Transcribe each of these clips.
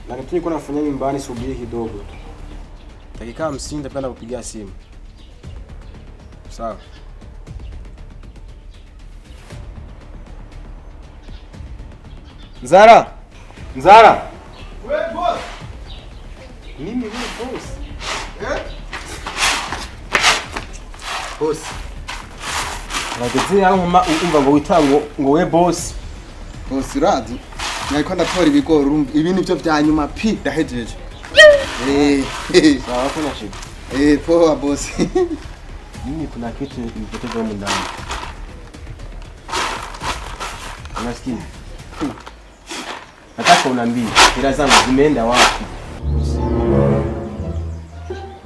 Lakini niko nafanya nyumbani, subiri kidogo. Dakika 50 nitapenda kupigia simu. Sawa. Nzara! Wewe boss. Mimi boss. Boss. Nageze aho umva ngo witango ngo we boss. Boss radi. Nako ndatora ibigori ibi nivyo bya nyuma pi ndahejeje. Sawa kuna shida. Poa boss. Mimi kuna kitu nilipoteza huko ndani. Unasikia? Nataka uniambie hela zangu zimeenda wapi?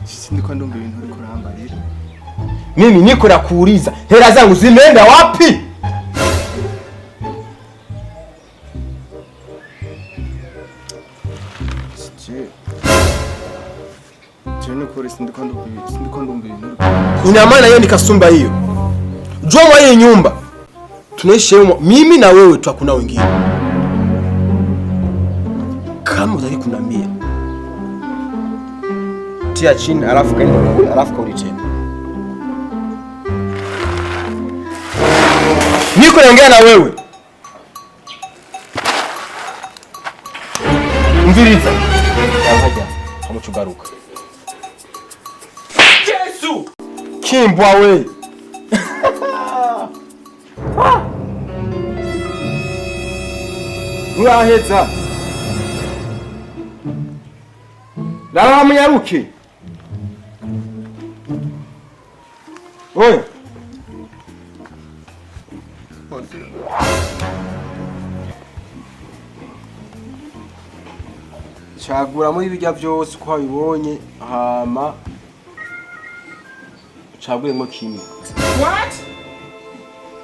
Sisi ndiko ndumva ibintu uri kurambarira. Mimi niko nakuuliza hela zangu zimeenda wapi? Jeno kuri sindiko ndumva ibintu. Ina maana hiyo ni kasumba hiyo. Njoo mwa hii nyumba. Tunaishi mimi na wewe tu, hakuna wengine. Kama utaki kunambia tia chini alafu kaenda kule alafu kauli tena. Niko naongea na wewe. Mviriza. Yahaja amuchugaruka. Yesu! Kimbwa we. Uraheza. Lala munyaruke. Oye. Chagura muri bijya byose ko wabibonye hama chaguremo kimwe. What?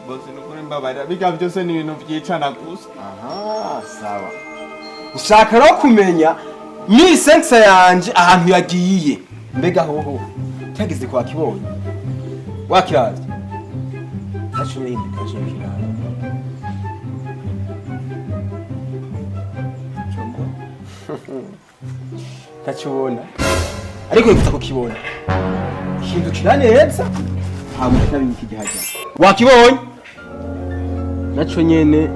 Boss nukuri mbabarira bijya byose ni ibintu byicana gusa. Aha, sawa. Ushaka no kumenya ni sense yanje ahantu yagiye. Mbega hoho. Tageze kwa kibonye. Wakiraje. Ashimye indi kashimye. Kachubona. Ariko yifata ko kibona. Hindukira neza. Hamwe n'ibiki gihaja. Wakibonye? Naco nyene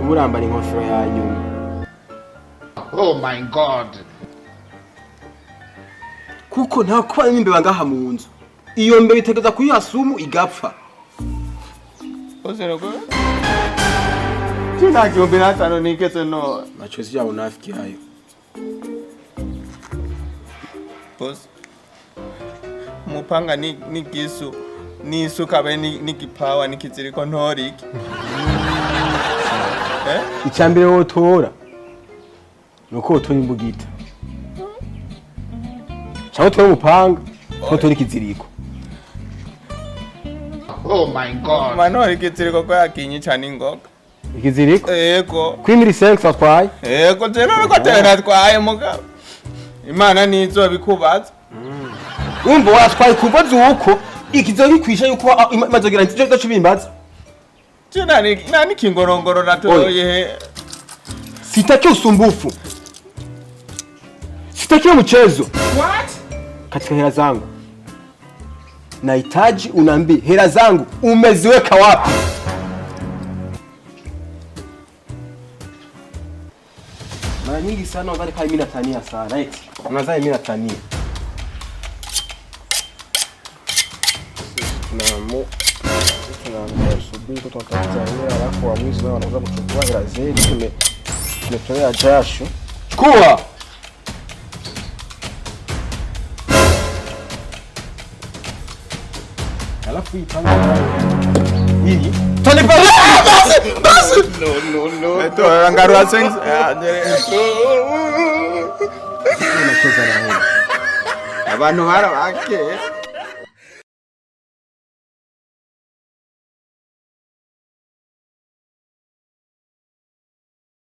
umurambara inkofero yanyu. Oh my god. Kuko nta kuba n'imbeba ngaha mu nzu. Iyo mbeba itegeza kuyasumu igapfa. Ozero ko? Tina kiombe natano nikese no. Machozi ya unafiki hayo. Boss. Mupanga ni gisu. Ni isuka be ni kipawa ni kiziriko ntoriki. Icyambere wotora. Nuko utora imbugita. Chaho tora mupanga, ko tora ikiziriko. Oh my god. Manori kiziriko ko yakinyi cyane ingoga. Ikiziriko? Yego. Kwimira isense atwaye? Yego zero ko tera atwaye mugabo. Imana nizo bikubaza. Umbo watwaye kubaza uko ikizo gikwisha yuko mazogira ntijo cubimbaza. Nani kingorongoro natoye. Sitaki usumbufu. Sitaki mchezo. What? Katika hela zangu. Nahitaji unambie hela zangu umeziweka wapi? Mara nyingi sana unadhani kama mimi natania sana, eti. Unadhani mimi natania. Tunasubiri tutatafuta hela alafu waamuzi nao wanaweza kuchukua hela zetu. Tumetolea jasho. Chukua. Alafu ipanga hii. Tanipa basi. No. Eto angarua sense. Unacheza na hela. Abantu barabake.